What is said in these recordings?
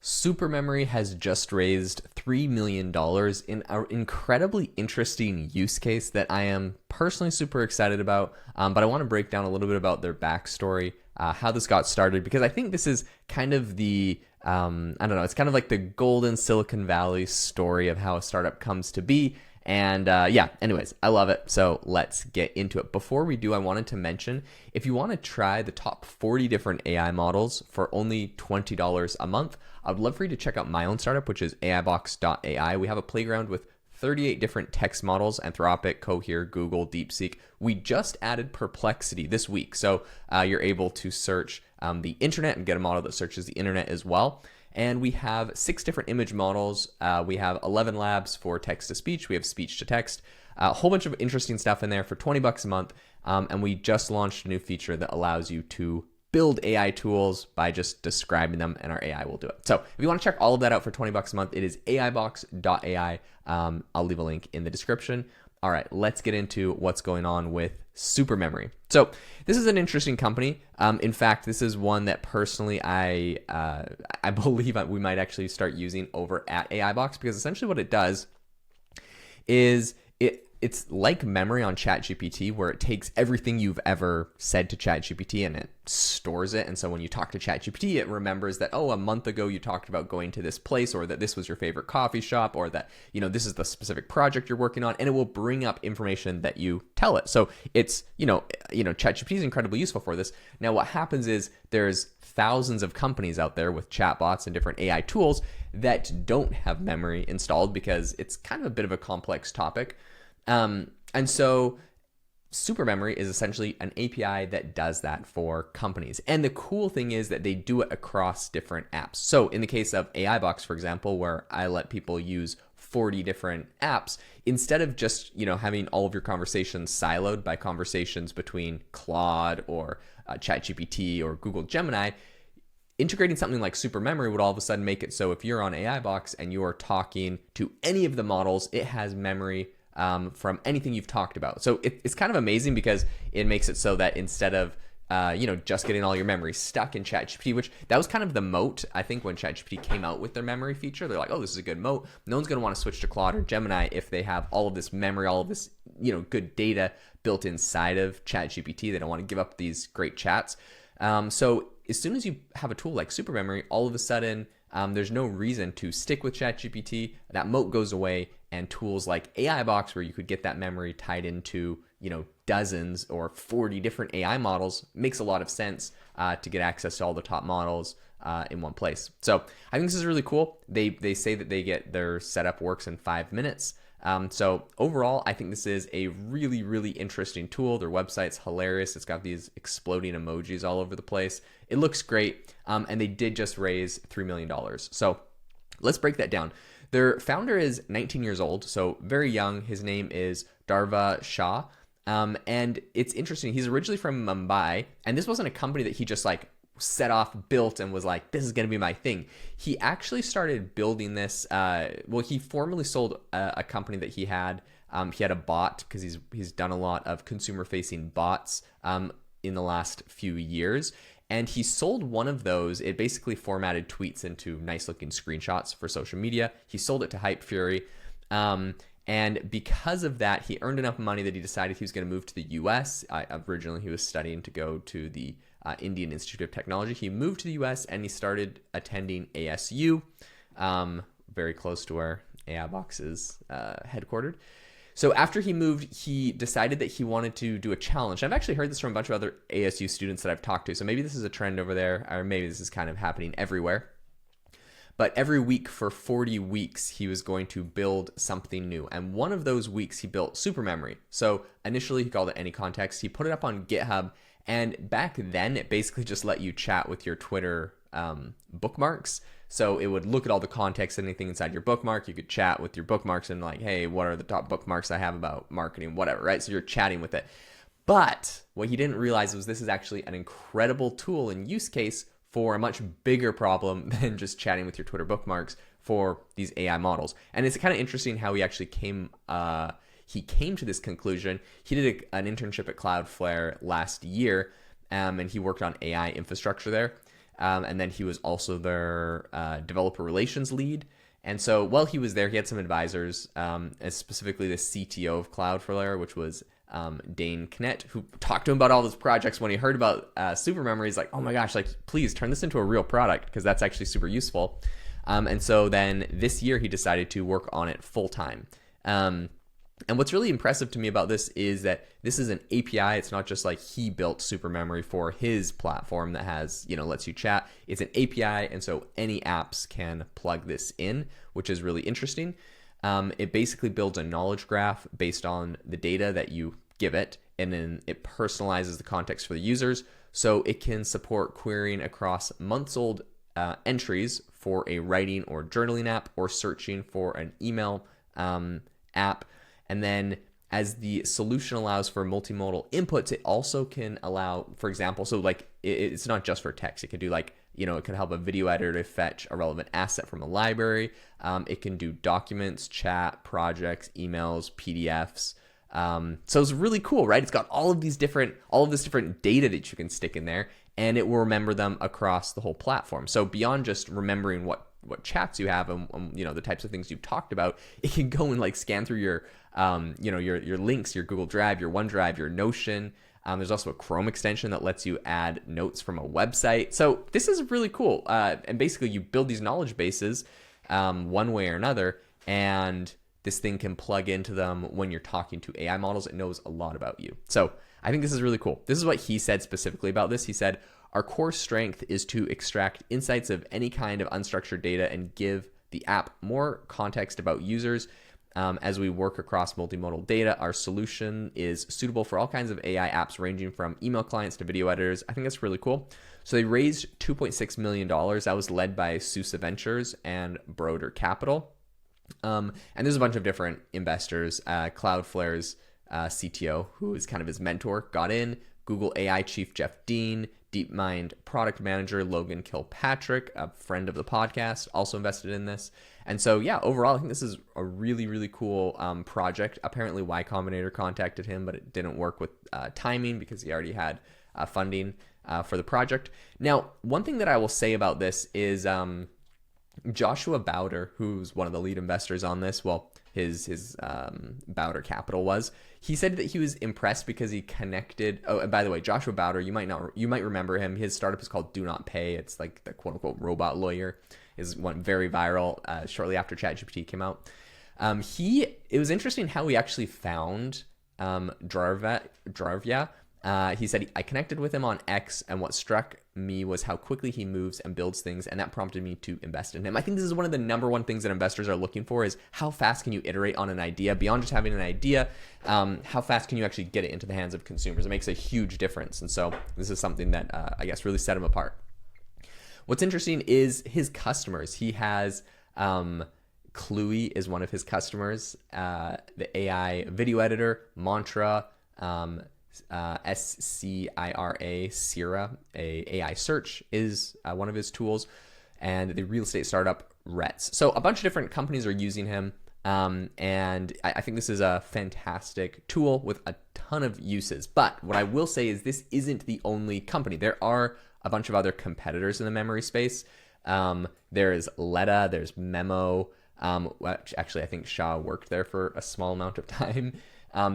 Supermemory has just raised $3 million in an incredibly interesting use case that I am personally super excited about. But I want to break down a little bit about their backstory, how this got started, because I think this is kind of the, I don't know, it's kind of like the golden Silicon Valley story of how a startup comes to be. And yeah, anyways, I love it. So let's get into it. Before we do, I wanted to mention, if you want to try the top 40 different AI models for only $20 a month, I would love for you to check out my own startup, which is AIbox.ai. We have a playground with 38 different text models: Anthropic, Cohere, Google, DeepSeek. We just added Perplexity this week. So you're able to search the internet and get a model that searches the internet as well. And we have 6 different image models. We have 11 labs for text to speech. We have speech to text, a whole bunch of interesting stuff in there for 20 bucks a month. And we just launched a new feature that allows you to build AI tools by just describing them, and our AI will do it. So if you want to check all of that out for 20 bucks a month, it is aibox.ai. I'll leave a link in the description. All right, let's get into what's going on with Supermemory. So this is an interesting company. In fact, this is one that personally I believe we might actually start using over at AIbox, because essentially what it does is it's like memory on ChatGPT, where it takes everything you've ever said to ChatGPT and it stores it. And so when you talk to ChatGPT, it remembers that, oh, a month ago you talked about going to this place, or that this was your favorite coffee shop, or that, you know, this is the specific project you're working on, and it will bring up information that you tell it. So it's, ChatGPT is incredibly useful for this. Now, what happens is there's thousands of companies out there with chatbots and different AI tools that don't have memory installed, because it's kind of a bit of a complex topic. And so Supermemory is essentially an API that does that for companies. And the cool thing is that they do it across different apps. So in the case of AIbox, for example, where I let people use 40 different apps, instead of just, having all of your conversations siloed by conversations between Claude or ChatGPT or Google Gemini, integrating something like Supermemory would all of a sudden make it so if you're on AIbox and you are talking to any of the models, it has memory from anything you've talked about. So it's kind of amazing, because it makes it so that instead of just getting all your memory stuck in ChatGPT, which that was kind of the moat, I think, when ChatGPT came out with their memory feature. They're like, oh, this is a good moat. No one's going to want to switch to Claude or Gemini if they have all of this memory, all of this good data built inside of ChatGPT. They don't want to give up these great chats. So as soon as you have a tool like Supermemory, all of a sudden there's no reason to stick with ChatGPT. That moat goes away, and tools like AIbox, where you could get that memory tied into dozens or 40 different AI models, makes a lot of sense to get access to all the top models in one place. So I think this is really cool. They say that their setup works in 5 minutes. So overall, I think this is a really, really interesting tool. Their website's hilarious. It's got these exploding emojis all over the place. It looks great. And they did just raise $3 million. So let's break that down. Their founder is 19 years old, so very young. His name is Darva Shah. And it's interesting. He's originally from Mumbai, and this wasn't a company that he just set off, built, and was like, this is going to be my thing. He actually started building this. He formerly sold a company that he had. He had a bot, because he's done a lot of consumer-facing bots in the last few years. And he sold one of those. It basically formatted tweets into nice-looking screenshots for social media. He sold it to Hype Fury. And because of that, he earned enough money that he decided he was going to move to the US. Originally, he was studying to go to the Indian Institute of Technology. He moved to the US, and he started attending ASU, very close to where AIbox is headquartered. So after he moved, he decided that he wanted to do a challenge. I've actually heard this from a bunch of other ASU students that I've talked to. So maybe this is a trend over there, or maybe this is kind of happening everywhere. But every week for 40 weeks, he was going to build something new. And one of those weeks, he built Supermemory. So initially, he called it Any Context. He put it up on GitHub. And back then, it basically just let you chat with your Twitter bookmarks. So it would look at all the context, anything inside your bookmark. You could chat with your bookmarks and hey, what are the top bookmarks I have about marketing, whatever, right? So you're chatting with it. But what he didn't realize was this is actually an incredible tool and use case for a much bigger problem than just chatting with your Twitter bookmarks for these AI models. And it's kind of interesting how he actually came to this conclusion. He did an internship at Cloudflare last year, and he worked on AI infrastructure there. And then he was also their developer relations lead. And so while he was there, he had some advisors, specifically the CTO of Cloudflare, which was Dane Knet, who talked to him about all those projects. When he heard about Supermemory, he's like, oh my gosh, like, please turn this into a real product, because that's actually super useful. And so then this year he decided to work on it full time. And what's really impressive to me about this is that this is an API. It's not just like he built Supermemory for his platform that has, lets you chat. It's an API, and so any apps can plug this in, which is really interesting. It basically builds a knowledge graph based on the data that you give it, and then it personalizes the context for the users, so it can support querying across months-old entries for a writing or journaling app, or searching for an email app. And then as the solution allows for multimodal inputs, it also can allow, for example, so like it's not just for text. It could do like, it could help a video editor to fetch a relevant asset from a library. It can do documents, chat, projects, emails, PDFs. So it's really cool, right? It's got all of this different data that you can stick in there, and it will remember them across the whole platform. So beyond just remembering what chats you have and the types of things you've talked about, it can go and like scan through your your links, your Google Drive, your OneDrive, your Notion. There's also a Chrome extension that lets you add notes from a website. So this is really cool. And basically you build these knowledge bases one way or another, and this thing can plug into them when you're talking to AI models. It knows a lot about you. So I think this is really cool. This is what he said specifically about this. He said, our core strength is to extract insights of any kind of unstructured data and give the app more context about users. As we work across multimodal data, our solution is suitable for all kinds of AI apps, ranging from email clients to video editors. I think that's really cool. So they raised $2.6 million. That was led by SUSE Ventures and Broder Capital. And there's a bunch of different investors. Cloudflare's CTO, who is kind of his mentor, got in. Google AI chief Jeff Dean, DeepMind product manager Logan Kilpatrick, a friend of the podcast, also invested in this. And so, yeah, overall, I think this is a really, really cool project. Apparently, Y Combinator contacted him, but it didn't work with timing because he already had funding for the project. Now, one thing that I will say about this is Joshua Bowder, who's one of the lead investors on this, well, his Bowder Capital was, he said that he was impressed because he connected. Oh, and by the way, Joshua Bowder, you might remember him. His startup is called Do Not Pay. It's like the quote unquote robot lawyer. Went very viral shortly after ChatGPT came out. It was interesting how he actually found Dravya. He said, I connected with him on X, and what struck me was how quickly he moves and builds things, and that prompted me to invest in him. I think this is one of the number one things that investors are looking for, is how fast can you iterate on an idea? Beyond just having an idea, how fast can you actually get it into the hands of consumers? It makes a huge difference. And so this is something that I guess really set him apart. What's interesting is his customers. He has Cluey is one of his customers, the AI video editor, Mantra, SCIRA, Sierra, a AI search is one of his tools, and the real estate startup Rets. So a bunch of different companies are using him, and I think this is a fantastic tool with a ton of uses. But what I will say is this isn't the only company. There are a bunch of other competitors in the memory space. There's Letta, there's Memo, which actually I think Shah worked there for a small amount of time.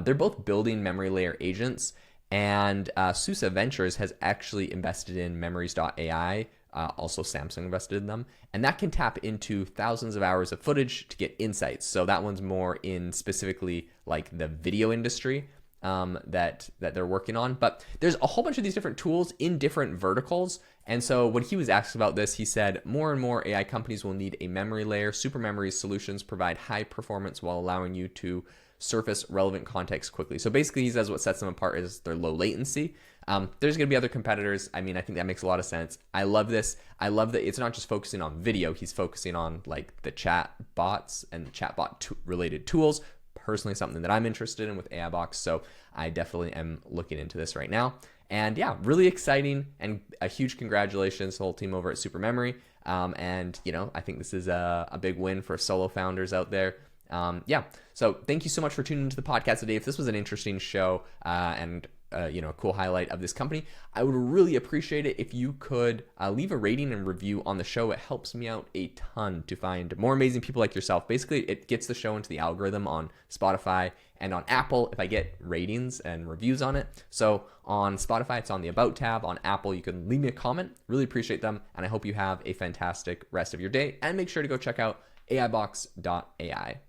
They're both building memory layer agents, and SUSE Ventures has actually invested in Memories.ai. Also, Samsung invested in them, and that can tap into thousands of hours of footage to get insights. So that one's more in specifically like the video industry that they're working on. But there's a whole bunch of these different tools in different verticals. And so when he was asked about this, he said, more and more AI companies will need a memory layer. Supermemory solutions provide high performance while allowing you to surface relevant context quickly. So basically, he says what sets them apart is their low latency. There's going to be other competitors. I mean, I think that makes a lot of sense. I love this. I love that it's not just focusing on video. He's focusing on like the chat bots and chatbot related tools. Personally, something that I'm interested in with AI Box. So I definitely am looking into this right now. And yeah, really exciting, and a huge congratulations to the whole team over at Supermemory. And I think this is a big win for solo founders out there. So thank you so much for tuning into the podcast today. If this was an interesting show and a cool highlight of this company. I would really appreciate it if you could leave a rating and review on the show. It helps me out a ton to find more amazing people like yourself. Basically, it gets the show into the algorithm on Spotify and on Apple if I get ratings and reviews on it. So on Spotify, it's on the About tab. On Apple, you can leave me a comment. Really appreciate them. And I hope you have a fantastic rest of your day. And make sure to go check out AIbox.ai.